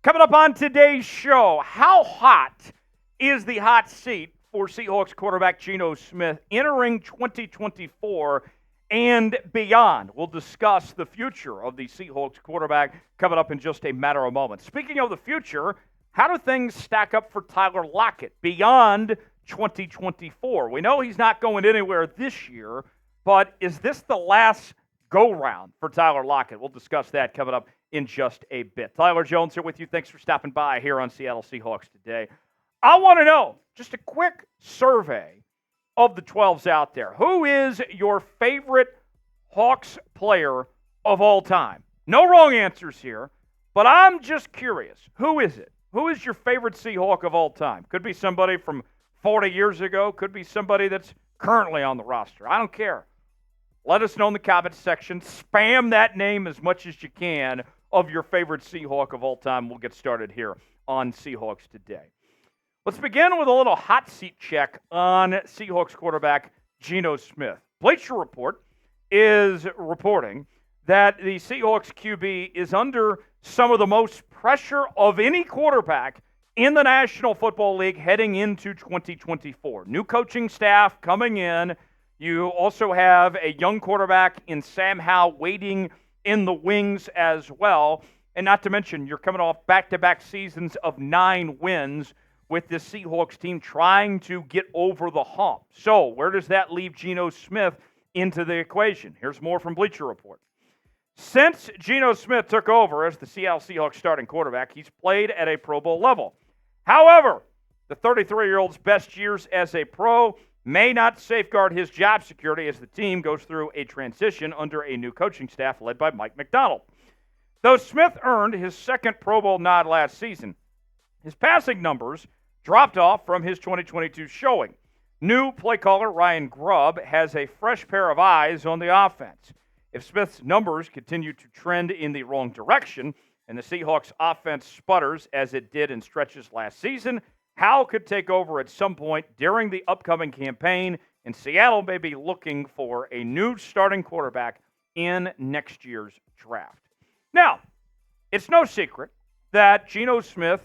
Coming up on today's show, how hot is the hot seat for Seahawks quarterback Geno Smith entering 2024 and beyond? We'll discuss the future of the Seahawks quarterback coming up in just a matter of moments. Speaking of the future, how do things stack up for Tyler Lockett beyond 2024? We know he's not going anywhere this year, but is this the last go-round for Tyler Lockett? We'll discuss that coming up in just a bit. Tyler Jones here with you. Thanks for stopping by here on Seattle Seahawks Today. I want to know, just a quick survey of the 12s out there. Who is your favorite Hawks player of all time? No wrong answers here, but I'm just curious. Who is it? Who is your favorite Seahawk of all time? Could be somebody from 40 years ago. Could be somebody that's currently on the roster. I don't care. Let us know in the comments section. Spam that name as much as you can of your favorite Seahawk of all time. We'll get started here on Seahawks Today. Let's begin with a little hot seat check on Seahawks quarterback Geno Smith. Bleacher Report is reporting that the Seahawks QB is under some of the most pressure of any quarterback in the National Football League heading into 2024. New coaching staff coming in. You also have a young quarterback in Sam Howell waiting in the wings as well. And not to mention, you're coming off back-to-back seasons of 9 wins with this Seahawks team trying to get over the hump. So where does that leave Geno Smith into the equation? Here's more from Bleacher Report. Since Geno Smith took over as the Seattle Seahawks starting quarterback, he's played at a Pro Bowl level. However, the 33-year-old's best years as a pro may not safeguard his job security as the team goes through a transition under a new coaching staff led by Mike Macdonald. Though Smith earned his second Pro Bowl nod last season, his passing numbers dropped off from his 2022 showing. New play caller Ryan Grubb has a fresh pair of eyes on the offense. If Smith's numbers continue to trend in the wrong direction and the Seahawks offense sputters as it did in stretches last season, Howell could take over at some point during the upcoming campaign, and Seattle may be looking for a new starting quarterback in next year's draft. Now, it's no secret that Geno Smith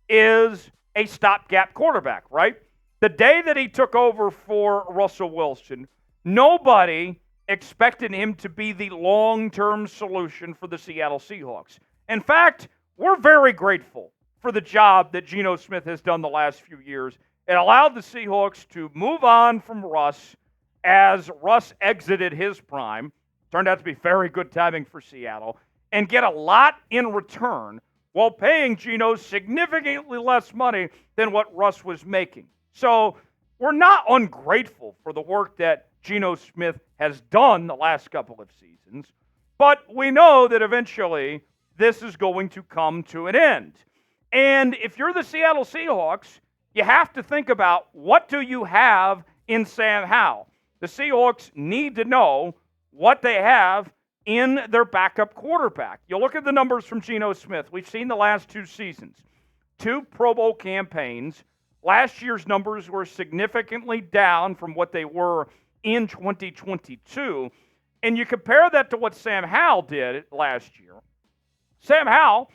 is a stopgap quarterback, right? The day that he took over for Russell Wilson, nobody expected him to be the long-term solution for the Seattle Seahawks. In fact, we're very grateful for the job that Geno Smith has done the last few years. It allowed the Seahawks to move on from Russ as Russ exited his prime. Turned out to be very good timing for Seattle. And get a lot in return while paying Geno significantly less money than what Russ was making. So we're not ungrateful for the work that Geno Smith has done the last couple of seasons, but we know that eventually this is going to come to an end. And if you're the Seattle Seahawks, you have to think about, what do you have in Sam Howell? The Seahawks need to know what they have in their backup quarterback. You look at the numbers from Geno Smith. We've seen the last 2 seasons. 2 Pro Bowl campaigns. Last year's numbers were significantly down from what they were in 2022. And you compare that to what Sam Howell did last year. Sam Howell,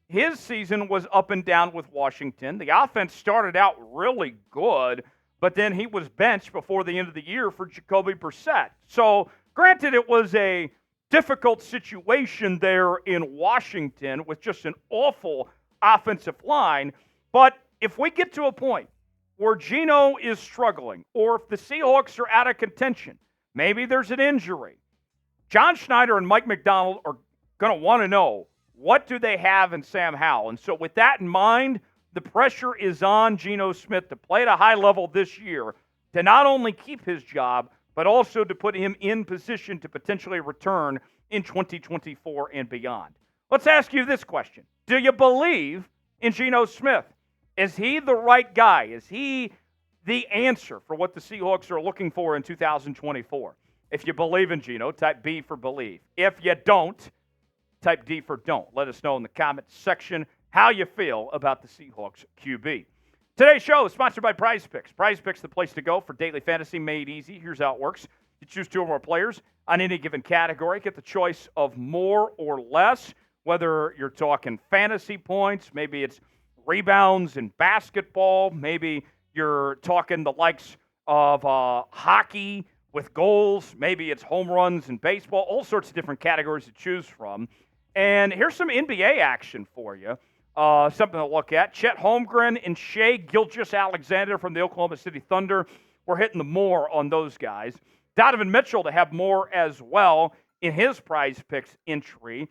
his season was up and down with Washington. The offense started out really good, but then he was benched before the end of the year for Jacoby Brissett. So, granted, it was a difficult situation there in Washington with just an awful offensive line. But if we get to a point where Geno is struggling, or if the Seahawks are out of contention, maybe there's an injury, John Schneider and Mike Macdonald are going to want to know, what do they have in Sam Howell? And so with that in mind, the pressure is on Geno Smith to play at a high level this year to not only keep his job, but also to put him in position to potentially return in 2024 and beyond. Let's ask you this question. Do you believe in Geno Smith? Is he the right guy? Is he the answer for what the Seahawks are looking for in 2024? If you believe in Geno, type B for believe. If you don't, type D for don't. Let us know in the comments section how you feel about the Seahawks QB. Today's show is sponsored by Prize Picks. Prize Picks, the place to go for daily fantasy made easy. Here's how it works. You choose 2 or more players on any given category. Get the choice of more or less. whether you're talking fantasy points, maybe it's rebounds in basketball, maybe you're talking the likes of hockey with goals, maybe it's home runs in baseball, all sorts of different categories to choose from. And here's some NBA action for you, something to look at. Chet Holmgren and Shai Gilgeous-Alexander from the Oklahoma City Thunder. We're hitting the more on those guys. Donovan Mitchell to have more as well in his prize picks entry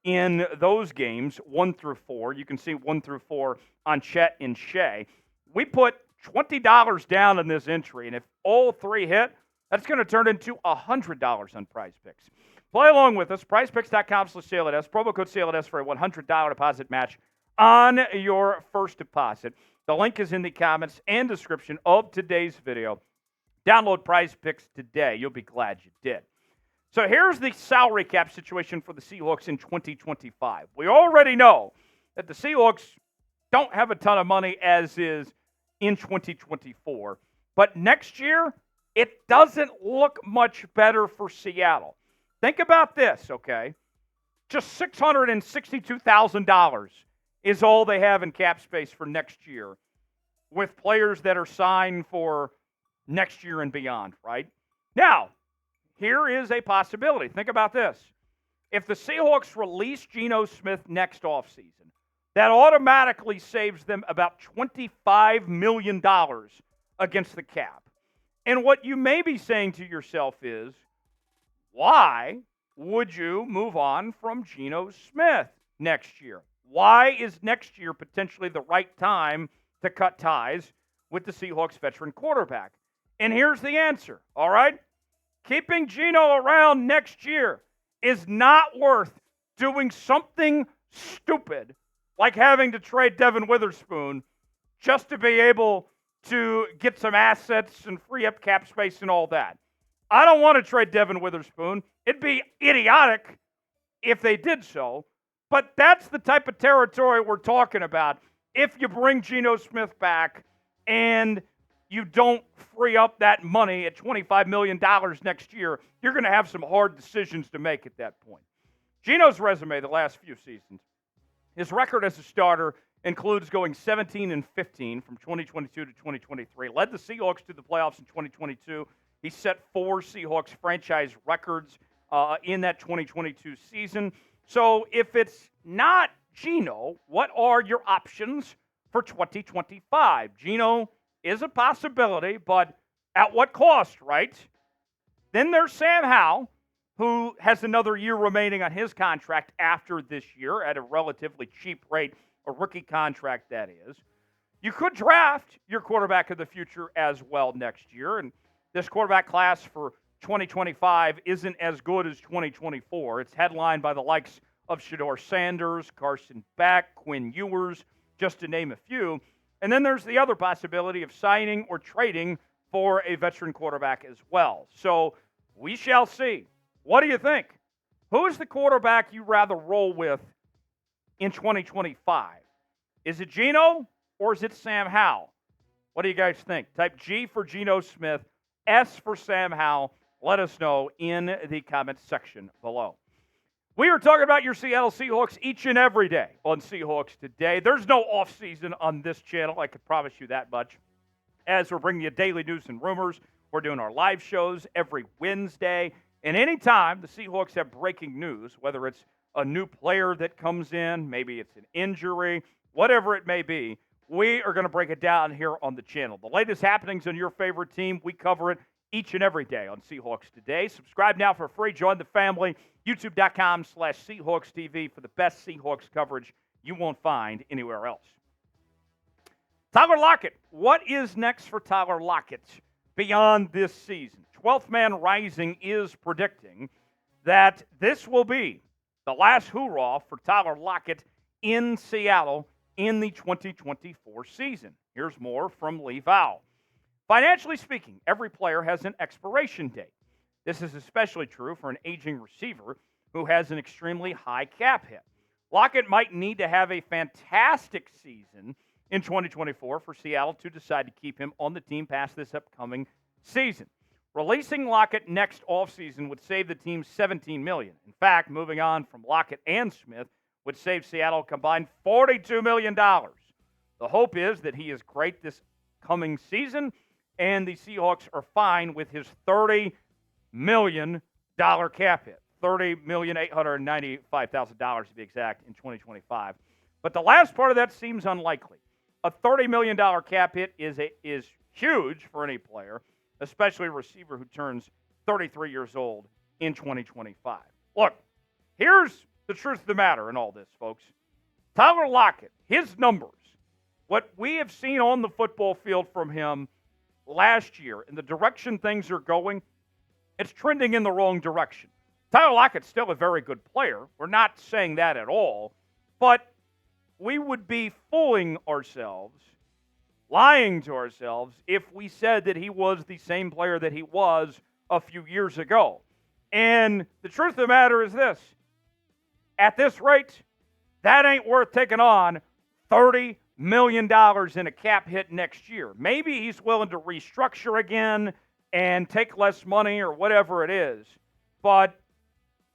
in those games, 1 through 4. You can see 1 through 4 on Chet and Shai. We put $20 down in this entry, and if all three hit, that's going to turn into $100 on prize picks. Play along with us, prizepicks.com/SailItS, promo code SailItS for a $100 deposit match on your first deposit. The link is in the comments and description of today's video. Download Prize Picks today. You'll be glad you did. So here's the salary cap situation for the Seahawks in 2025. We already know that the Seahawks don't have a ton of money as is in 2024. But next year, it doesn't look much better for Seattle. Think about this, okay? Just $662,000 is all they have in cap space for next year with players that are signed for next year and beyond, right? Now, here is a possibility. Think about this. If the Seahawks release Geno Smith next offseason, that automatically saves them about $25 million against the cap. And what you may be saying to yourself is, why would you move on from Geno Smith next year? Why is next year potentially the right time to cut ties with the Seahawks veteran quarterback? And here's the answer, all right? Keeping Geno around next year is not worth doing something stupid like having to trade Devin Witherspoon just to be able to get some assets and free up cap space and all that. I don't want to trade Devin Witherspoon. It'd be idiotic if they did so, but that's the type of territory we're talking about. If you bring Geno Smith back and you don't free up that money at $25 million next year, you're going to have some hard decisions to make at that point. Geno's resume the last few seasons, his record as a starter includes going 17-15 from 2022 to 2023, led the Seahawks to the playoffs in 2022. He set 4 Seahawks franchise records in that 2022 season. So if it's not Geno, what are your options for 2025? Geno is a possibility, but at what cost, right? Then there's Sam Howell, who has another year remaining on his contract after this year at a relatively cheap rate, a rookie contract that is. You could draft your quarterback of the future as well next year, and this quarterback class for 2025 isn't as good as 2024. It's headlined by the likes of Shedeur Sanders, Carson Beck, Quinn Ewers, just to name a few. And then there's the other possibility of signing or trading for a veteran quarterback as well. So we shall see. What do you think? Who is the quarterback you rather roll with in 2025? Is it Geno or is it Sam Howell? What do you guys think? Type G for Geno Smith, S for Sam Howell. Let us know in the comments section below. We are talking about your Seattle Seahawks each and every day on Seahawks Today. There's no offseason on this channel, I can promise you that much. As we're bringing you daily news and rumors, we're doing our live shows every Wednesday. And anytime the Seahawks have breaking news, whether it's a new player that comes in, maybe it's an injury, whatever it may be, we are going to break it down here on the channel. The latest happenings on your favorite team, we cover it each and every day on Seahawks Today. Subscribe now for free. Join the family. YouTube.com/Seahawks TV for the best Seahawks coverage you won't find anywhere else. Tyler Lockett. What is next for Tyler Lockett beyond this season? 12th Man Rising is predicting that this will be the last hoorah for Tyler Lockett in Seattle in the 2024 season. Here's more from Lee Vowell. Financially speaking, every player has an expiration date. This is especially true for an aging receiver who has an extremely high cap hit. Lockett might need to have a fantastic season in 2024 for Seattle to decide to keep him on the team past this upcoming season. Releasing Lockett next offseason would save the team $17 million. In fact, moving on from Lockett and Smith would save Seattle a combined $42 million. The hope is that he is great this coming season, and the Seahawks are fine with his $30 million cap hit. $30,895,000 to be exact in 2025. But the last part of that seems unlikely. A $30 million cap hit is huge for any player, especially a receiver who turns 33 years old in 2025. Look, here's the truth of the matter in all this, folks. Tyler Lockett, his numbers, what we have seen on the football field from him last year and the direction things are going, it's trending in the wrong direction. Tyler Lockett's still a very good player. We're not saying that at all. But we would be fooling ourselves, lying to ourselves, if we said that he was the same player that he was a few years ago. And the truth of the matter is this. At this rate, that ain't worth taking on $30 million in a cap hit next year. Maybe he's willing to restructure again and take less money or whatever it is. But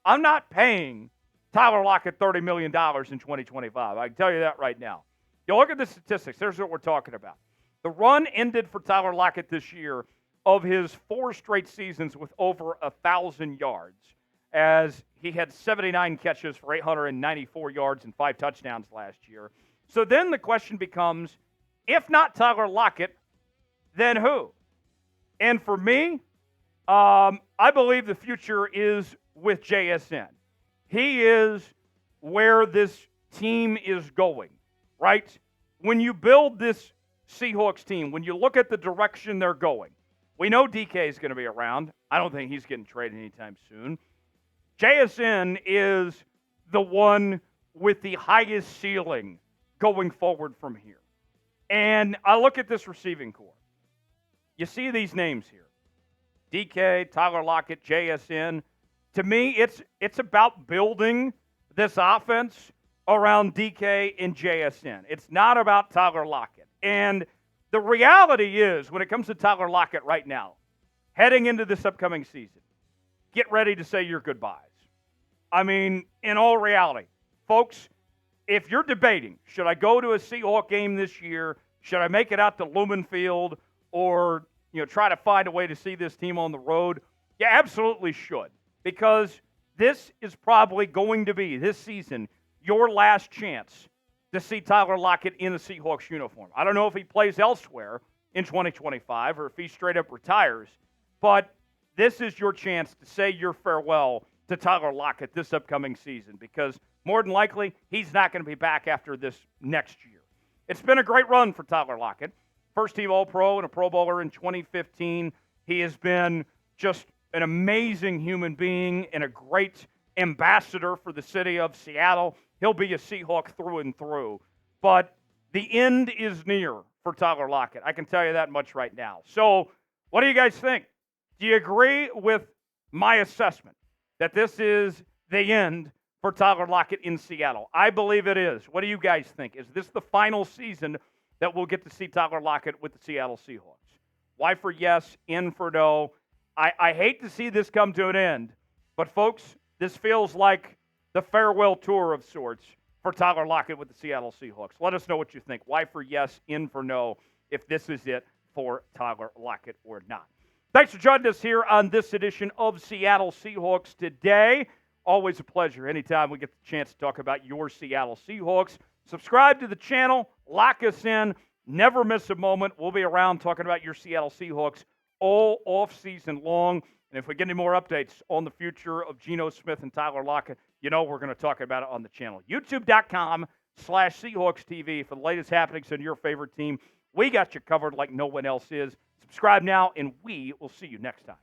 I'm not paying Tyler Lockett $30 million in 2025. I can tell you that right now. You look at the statistics. Here's what we're talking about. The run ended for Tyler Lockett this year of his 4 straight seasons with over 1,000 yards, as he had 79 catches for 894 yards and 5 touchdowns last year. So then the question becomes, if not Tyler Lockett, then who? And for me, I believe the future is with JSN. He is where this team is going, right? When you build this Seahawks team, when you look at the direction they're going, we know DK is going to be around. I don't think he's getting traded anytime soon. JSN is the one with the highest ceiling going forward from here. And I look at this receiving core. You see these names here. DK, Tyler Lockett, JSN. To me, it's about building this offense around DK and JSN. It's not about Tyler Lockett. And the reality is, when it comes to Tyler Lockett right now, heading into this upcoming season, get ready to say your goodbyes. I mean, in all reality, folks, if you're debating, should I go to a Seahawk game this year? Should I make it out to Lumen Field? Or, try to find a way to see this team on the road? You absolutely should. Because this is probably going to be, this season, your last chance to see Tyler Lockett in a Seahawks uniform. I don't know if he plays elsewhere in 2025 or if he straight up retires, but this is your chance to say your farewell to Tyler Lockett this upcoming season, because more than likely, he's not going to be back after this next year. It's been a great run for Tyler Lockett. First-team All-Pro and a Pro Bowler in 2015. He has been just an amazing human being and a great ambassador for the city of Seattle. He'll be a Seahawk through and through. But the end is near for Tyler Lockett. I can tell you that much right now. So what do you guys think? Do you agree with my assessment that this is the end for Tyler Lockett in Seattle? I believe it is. What do you guys think? Is this the final season that we'll get to see Tyler Lockett with the Seattle Seahawks? Y for yes, N for no. I hate to see this come to an end, but folks, this feels like the farewell tour of sorts for Tyler Lockett with the Seattle Seahawks. Let us know what you think. Y for yes, N for no, if this is it for Tyler Lockett or not. Thanks for joining us here on this edition of Seattle Seahawks Today. Always a pleasure anytime we get the chance to talk about your Seattle Seahawks. Subscribe to the channel, lock us in, never miss a moment. We'll be around talking about your Seattle Seahawks all off-season long. And if we get any more updates on the future of Geno Smith and Tyler Lockett, we're going to talk about it on the channel. YouTube.com/Seahawks TV for the latest happenings on your favorite team. We got you covered like no one else is. Subscribe now, and we will see you next time.